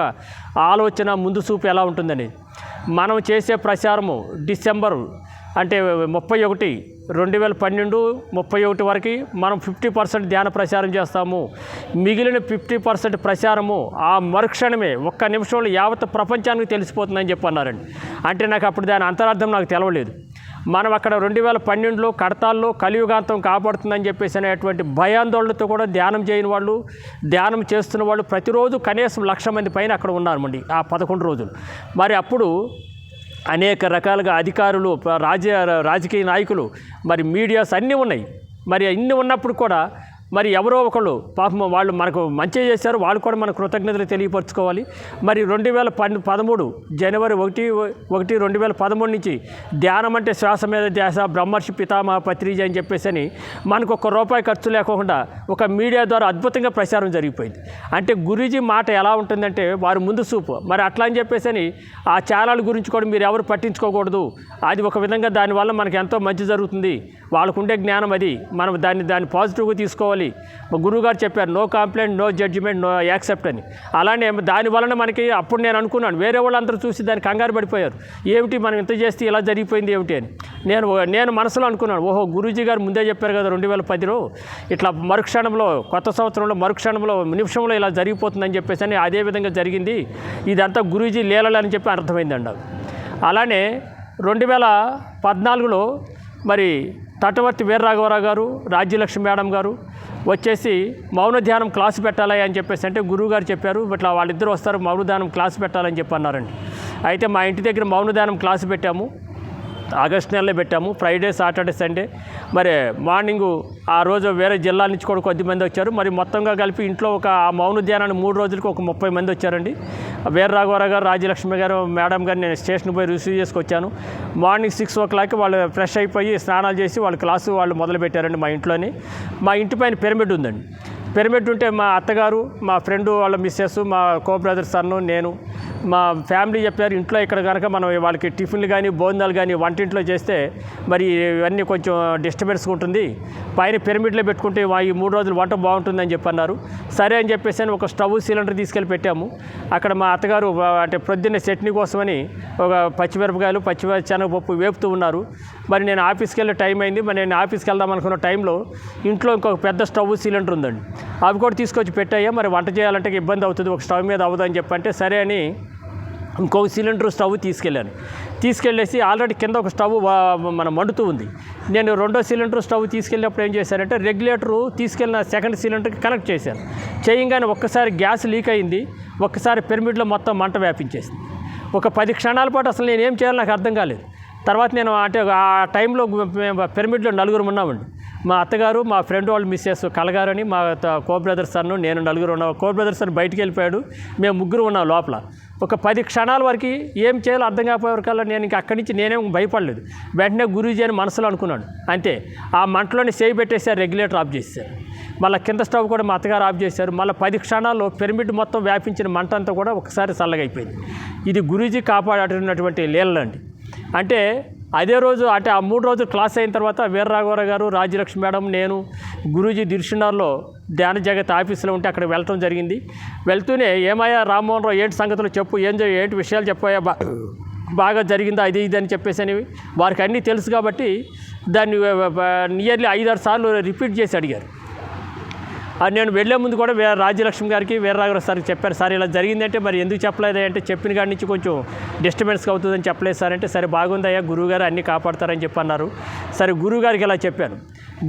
S2: ఆలోచన ముందు చూపు ఎలా ఉంటుందని. మనం చేసే ప్రచారము డిసెంబర్ అంటే 31, 2012, 31 వరకు మనం 50% ధ్యాన ప్రచారం చేస్తాము. మిగిలిన 50% ప్రచారము ఆ మరుక్షణమే ఒక్క నిమిషంలో యావత్ ప్రపంచానికి తెలిసిపోతుందని చెప్పి అన్నారండి. అంటే నాకు అప్పుడు దాని అంతరార్థం నాకు తెలవలేదు. మనం అక్కడ 2012లో కడతాల్లో కలియుగాంతం కాపాడుతుందని చెప్పేసి అనేటువంటి భయాందోళనతో కూడా ధ్యానం చేయని వాళ్ళు, ధ్యానం చేస్తున్న వాళ్ళు ప్రతిరోజు కనీసం 1,00,000 మంది పైన అక్కడ ఉన్నారండి ఆ 11 రోజులు. మరి అప్పుడు అనేక రకాలుగా అధికారులు, రాజకీయ నాయకులు, మరి మీడియాస్ అన్నీ ఉన్నాయి. మరి ఇన్ని ఉన్నప్పుడు కూడా మరి ఎవరో ఒకళ్ళు పాపం వాళ్ళు మనకు మంచి చేశారు, వాళ్ళు కూడా మన కృతజ్ఞతలు తెలియపరచుకోవాలి. మరి 2013 జనవరి 1, 2013 నుంచి ధ్యానం అంటే శ్వాస మీద ధ్యాస, బ్రహ్మర్షి పితామహ పత్రిజీ అని చెప్పేసి మనకు ₹1 ఖర్చు లేకుండా ఒక మీడియా ద్వారా అద్భుతంగా ప్రచారం జరిగిపోయింది. అంటే గురూజీ మాట ఎలా ఉంటుందంటే వారు ముందు చూపు. మరి అట్లా అని చెప్పేసి ఆ ఛానల్ గురించి కూడా మీరు ఎవరు పట్టించుకోకూడదు, అది ఒక విధంగా దానివల్ల మనకు ఎంతో మంచి జరుగుతుంది, వాళ్ళకుండే జ్ఞానం అది, మనం దాన్ని పాజిటివ్గా తీసుకోవాలి. గురువుగారు చెప్పారు, no complaint, no judgement, no accept అని. అలానే దాని వలన మనకి అప్పుడు నేను అనుకున్నాను, వేరే వాళ్ళందరూ చూసి దాన్ని కంగారు పడిపోయారు, ఏమిటి మనం ఇంత చేస్తే ఇలా జరిగిపోయింది ఏమిటి అని. నేను మనసులో అనుకున్నాను, ఓహో గురూజీ గారు ముందే చెప్పారు కదా 2010లో ఇట్లా మరుక్షణంలో, కొత్త సంవత్సరంలో మరుక్షణంలో, నిమిషంలో ఇలా జరిగిపోతుందని చెప్పేసి అని. అదే విధంగా జరిగింది, ఇదంతా గురూజీ లీలలు అని చెప్పి అర్థమైందండి. అలానే 2014లో మరి తటవర్తి వీరరాఘవరావు గారు, రాజ్యలక్ష్మి మేడం గారు వచ్చేసి మౌన ధ్యానం క్లాసు పెట్టాలి అని చెప్పేసి అంటే గురువుగారు చెప్పారు, ఇట్లా వాళ్ళిద్దరూ వస్తారు మౌన ధ్యానం క్లాసు పెట్టాలని చెప్పి అన్నారండి. అయితే మా ఇంటి దగ్గర మౌన ధ్యానం క్లాసు పెట్టాము, ఆగస్టు నెలలో పెట్టాము, ఫ్రైడే, సాటర్డే, సండే. మరి మార్నింగు ఆ రోజు వేరే జిల్లాల నుంచి కూడా కొద్దిమంది వచ్చారు. మరి మొత్తంగా కలిపి ఇంట్లో ఒక ఆ మౌన ధ్యానాన్ని 3 రోజులకు ఒక 30 మంది వచ్చారండి. వీరరాఘవరావు గారు, రాజ్యలక్ష్మి గారు, మేడం గారు నేను స్టేషన్ పోయి రిసీవ్ చేసుకొచ్చాను. మార్నింగ్ 6 o'clock వాళ్ళు ఫ్రెష్ అయిపోయి స్నానాలు చేసి వాళ్ళ క్లాసు వాళ్ళు మొదలుపెట్టారండి మా ఇంట్లోని. మా ఇంటి పైన పిరమిడ్ ఉందండి. పిరమిడ్ ఉంటే మా అత్తగారు, మా ఫ్రెండు వాళ్ళ మిస్సెస్, మా కో బ్రదర్ సన్ను, నేను, మా ఫ్యామిలీ చెప్పారు, ఇంట్లో ఇక్కడ కనుక మనం వాళ్ళకి టిఫిన్లు కానీ భోజనాలు కానీ వంటింట్లో చేస్తే మరి ఇవన్నీ కొంచెం డిస్టర్బెన్స్గా ఉంటుంది, పైన పిరమిడ్లో పెట్టుకుంటే ఈ 3 రోజులు వంట బాగుంటుందని చెప్పన్నారు. సరే అని చెప్పేసి ఒక స్టవ్ సిలిండర్ తీసుకెళ్ళి పెట్టాము. అక్కడ మా అత్తగారు అంటే ప్రొద్దున్నే చట్నీ కోసమని ఒక పచ్చిమిరపకాయలు, శనగపప్పు వేపుతూ ఉన్నారు. మరి నేను ఆఫీస్కి వెళ్ళే టైం అయింది. మరి నేను ఆఫీస్కి వెళ్దాం అనుకున్న టైంలో ఇంట్లో ఇంకొక పెద్ద స్టవ్ సిలిండర్ ఉందండి, అవి కూడా తీసుకొచ్చి పెట్టాయా. మరి వంట చేయాలంటే ఇబ్బంది అవుతుంది, ఒక స్టవ్ మీద అవ్వదని చెప్పంటే సరే అని ఇంకొక సిలిండర్ స్టవ్ తీసుకెళ్ళేసి ఆల్రెడీ కింద ఒక స్టవ్ మన మండుతూ ఉంది. నేను రెండో సిలిండర్ స్టవ్ తీసుకెళ్ళినప్పుడు ఏం చేశానంటే రెగ్యులేటరు తీసుకెళ్ళిన సెకండ్ సిలిండర్కి కనెక్ట్ చేశాను. చేయగానే ఒక్కసారి గ్యాస్ లీక్ అయింది, ఒక్కసారి పిరమిడ్లో మొత్తం మంట వ్యాపించేసింది. ఒక 10 క్షణాల పాటు అసలు నేను ఏం చేయాలో నాకు అర్థం కాలేదు. తర్వాత నేను అంటే ఆ టైంలో పిరమిడ్లో 4 ఉన్నామండి. మా అత్తగారు, మా ఫ్రెండ్ వాళ్ళు మిస్సెస్ కలగారని, మా కో బ్రదర్స్ అన్ను, నేను 4 ఉన్నాం. కో బ్రదర్స్ అని బయటికి వెళ్ళిపోయాడు, మేము 3 ఉన్నాం లోపల. ఒక 10 క్షణాల వరకు ఏం చేయాలో అర్థం కాకపోయేవరకల్లా నేను ఇంక అక్కడి నుంచి నేనేం భయపడలేదు. వెంటనే గురూజీ అని మనసులో అనుకున్నాను. అంతే, ఆ మంటలోనే చేయి పెట్టేసారు, రెగ్యులేటర్ ఆఫ్ చేశారు. మళ్ళీ కింద స్టవ్ కూడా మా అత్తగారు ఆఫ్ చేశారు. మళ్ళీ 10 క్షణాల్లో పిరమిడ్ మొత్తం వ్యాపించిన మంట అంతా కూడా ఒకసారి చల్లగా అయిపోయింది. ఇది గురూజీ కాపాడుతున్నటువంటి లీలలండి. అంటే అదే రోజు అంటే ఆ 3 రోజులు క్లాస్ అయిన తర్వాత వీరరాఘవరావు గారు, రాజ్యలక్ష్మి మేడం, నేను గురూజీ దిల్షునార్లో ధ్యాన జగత్ ఆఫీసులో ఉంటే అక్కడ వెళ్ళటం జరిగింది. వెళ్తూనే ఏమయ్యా రామ్మోహన్ రావు, ఏంటి సంగతులు చెప్పు, ఏంటి విషయాలు చెప్పాయా, బాగా జరిగిందా అది ఇది అని చెప్పేసి అని వారికి అన్నీ తెలుసు కాబట్టి దాన్ని నియర్లీ 5-6 సార్లు రిపీట్ చేసి అడిగారు. నేను వెళ్ళే ముందు కూడా రాజ్యలక్ష్మి గారికి, వీరరాఘవరావు సార్కి చెప్పారు, సార్ ఇలా జరిగిందంటే మరి ఎందుకు చెప్పలేదు అంటే, చెప్పిన కాడి నుంచి కొంచెం డిస్టర్బెన్స్ అవుతుందని చెప్పలేదు సార్ అంటే, సరే బాగుందయ్యా, గురువుగారు అన్నీ కాపాడతారని చెప్పి అన్నారు. సరే గురువుగారికి ఇలా చెప్పాను.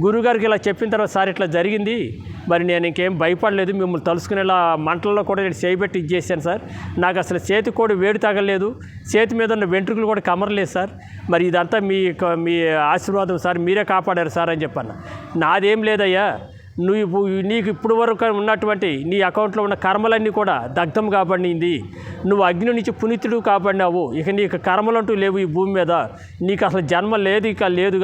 S2: గురువుగారికి ఇలా చెప్పిన తర్వాత, సార్ ఇట్లా జరిగింది, మరి నేను ఇంకేం భయపడలేదు, మిమ్మల్ని తలుసుకునేలా మంటల్లో కూడా నేను చేయబెట్టి ఇచ్చేసాను సార్, నాకు అసలు చేతి కూడా వేడి తగలేదు, చేతి మీద ఉన్న వెంట్రుకలు కూడా కమరలేదు సార్, మరి ఇదంతా మీ ఆశీర్వాదం సార్, మీరే కాపాడారు సార్ అని చెప్పాను. నాదేం లేదయ్యా, నీకు ఇప్పుడు వరకు ఉన్నటువంటి నీ అకౌంట్లో ఉన్న కర్మలన్నీ కూడా దగ్ధం కాబడింది, నువ్వు అగ్ని నుంచి పునీతుడు కాబడినావు, ఇక నీకు కర్మలంటూ లేవు ఈ భూమి మీద, నీకు అసలు జన్మ లేదు, ఇక లేదు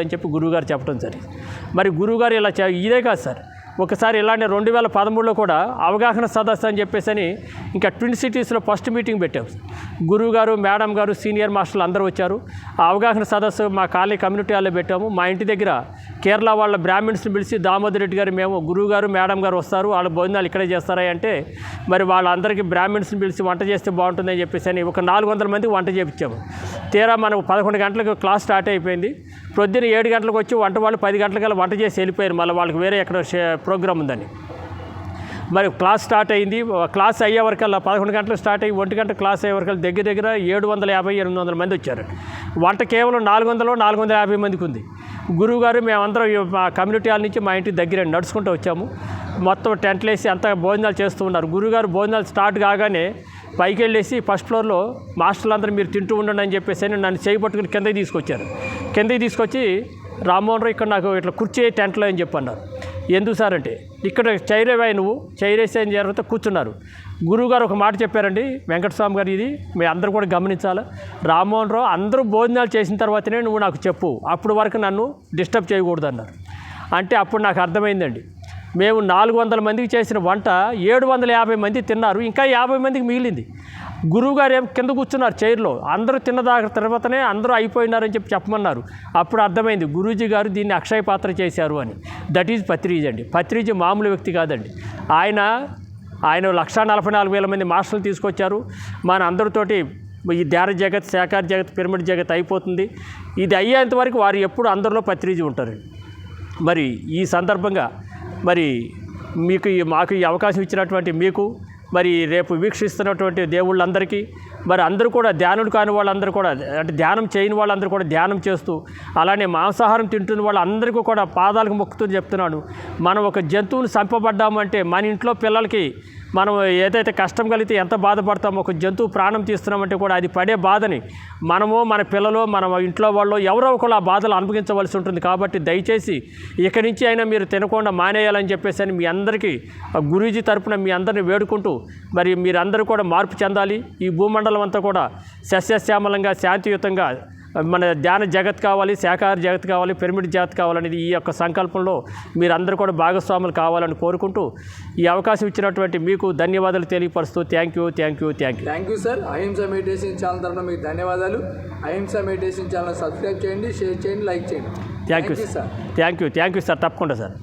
S2: అని చెప్పి గురువుగారు చెప్పడం జరిగింది. మరి గురువుగారు ఇలా ఇదే కాదు సార్, ఒకసారి ఇలానే 2013లో కూడా అవగాహన సదస్సు అని చెప్పేసి ఇంకా ట్విన్ సిటీస్లో ఫస్ట్ మీటింగ్ పెట్టాం. గురువు గారు, మేడం గారు, సీనియర్ మాస్టర్లు అందరూ వచ్చారు. ఆ అవగాహన సదస్సు మా కాలనీ కమ్యూనిటీ హాల్లో పెట్టాము. మా ఇంటి దగ్గర కేరళ వాళ్ళ బ్రాహ్మిన్స్ని పిలిచి, దామోదర్ రెడ్డి గారు, మేము, గురువు గారు, మేడం గారు వస్తారు, వాళ్ళ భోజనాలు ఇక్కడే చేస్తారా అంటే, మరి వాళ్ళందరికీ బ్రాహ్మిన్స్ని పిలిచి వంట చేస్తే బాగుంటుందని చెప్పేసి ఒక 400 మందికి వంట చేయించాము. తీరా మనకు 11 గంటలకు క్లాస్ స్టార్ట్ అయిపోయింది. ప్రొద్దున 7 గంటలకు వచ్చి వాళ్ళు 10 గంటలకల్లా వంట చేసి వెళ్ళిపోయారు, మళ్ళీ వాళ్ళకి వేరే ఎక్కడ ప్రోగ్రామ్ ఉందని. మరి క్లాస్ స్టార్ట్ అయింది. క్లాస్ అయ్యే వరకల్లా 11 గంటలకు స్టార్ట్ అయ్యి 1 గంట క్లాస్ అయ్యే వరకల్లా దగ్గర 750-800 మంది వచ్చారు. వంట కేవలం 450 మందికి ఉంది. గురువుగారు, మేమందరం మా కమ్యూనిటీ హాల్ నుంచి మా ఇంటి దగ్గర నడుచుకుంటూ వచ్చాము. మొత్తం టెంట్లు వేసి అంతా భోజనాలు చేస్తూ ఉన్నారు. గురువుగారు భోజనాలు స్టార్ట్ కాగానే పైకి వెళ్ళేసి ఫస్ట్ ఫ్లోర్లో మాస్టర్లు అందరూ మీరు తింటూ ఉండండి అని చెప్పేసి నన్ను చేయి పట్టుకుని కిందకి తీసుకొచ్చారు. కిందకి తీసుకొచ్చి, రామ్మోహన్ రావు ఇక్కడ నాకు ఇట్లా కుర్చీ టెంట్లో అని చెప్పి అన్నారు. ఎందుకు సార్ అంటే, ఇక్కడ చైరేవాయి, నువ్వు చైరేసి అని తర్వాత కూర్చున్నారు. గురువుగారు ఒక మాట చెప్పారండి, వెంకటస్వామి గారు, ఇది మీ అందరూ కూడా గమనించాలి, రామ్మోహన్ రావు అందరూ భోజనాలు చేసిన తర్వాతనే నువ్వు నాకు చెప్పు, అప్పుడు వరకు నన్ను డిస్టర్బ్ చేయకూడదు అన్నారు. అంటే అప్పుడు నాకు అర్థమైందండి, మేము 400 మందికి చేసిన వంట 750 మంది తిన్నారు, ఇంకా 50 మందికి మిగిలింది. గురువుగారు ఏం కింద కూర్చున్నారు చైర్లో, అందరూ తర్వాతనే అందరూ అయిపోయినారని చెప్పమన్నారు. అప్పుడు అర్థమైంది, గురూజీ గారు దీన్ని అక్షయ పాత్ర చేశారు అని. దట్ ఈజ్ పత్రిజీ అండి. పత్రిజీ మామూలు వ్యక్తి కాదండి. ఆయన 1,44,000 మంది మాస్టర్లు తీసుకొచ్చారు. మన అందరితోటి ఈ ధ్యాన జగత్, శాకార జగత్, పిరమిడ్ జగత్ అయిపోతుంది. ఇది అయ్యేంత వరకు వారు ఎప్పుడు అందరిలో పత్రిజీ ఉంటారండి. మరి ఈ సందర్భంగా మరి మాకు ఈ అవకాశం ఇచ్చినటువంటి మీకు, మరి రేపు వీక్షిస్తున్నటువంటి దేవుళ్ళందరికీ, మరి అందరూ కూడా ధ్యానులు కాని వాళ్ళందరూ కూడా, అంటే ధ్యానం చేయని వాళ్ళందరూ కూడా ధ్యానం చేస్తూ, అలానే మాంసాహారం తింటున్న వాళ్ళందరికీ కూడా పాదాలకు మొక్కుతూ చెప్తున్నాను, మనం ఒక జంతువుని చంపబడ్డామంటే మన ఇంట్లో పిల్లలకి మనం ఏదైతే కష్టం కలిగితే ఎంత బాధపడతామో, ఒక జంతువు ప్రాణం తీస్తున్నామంటే కూడా అది పడే బాధని మనము, మన పిల్లలు, మన ఇంట్లో వాళ్ళు ఎవరో ఒకరు ఆ బాధలు అనుభవించవలసి ఉంటుంది. కాబట్టి దయచేసి ఇక్కడి నుంచి అయినా మీరు తినకుండా మానేయాలని చెప్పేసి అని మీ అందరికీ గురూజీ తరపున మీ అందరిని వేడుకుంటూ, మరి మీరందరూ కూడా మార్పు చెందాలి. ఈ భూమండలం అంతా కూడా సస్యశ్యామలంగా, శాంతియుతంగా మన ధ్యాన జగత్ కావాలి, శాకాహార జగత్ కావాలి, పిరమిడ్ జగత్ కావాలనేది ఈ యొక్క సంకల్పంలో మీరందరూ కూడా భాగస్వాములు కావాలని కోరుకుంటూ, ఈ అవకాశం ఇచ్చినటువంటి మీకు ధన్యవాదాలు తెలియపరుస్తూ థ్యాంక్ యూ
S1: సార్. అహింస మెడిటేషన్ ఛానల్ తరఫున మీకు ధన్యవాదాలు. అహింస మెడిటేషన్ ఛానల్ సబ్స్క్రైబ్ చేయండి, షేర్ చేయండి, లైక్ చేయండి.
S2: Thank you sir. తప్పకుండా సార్.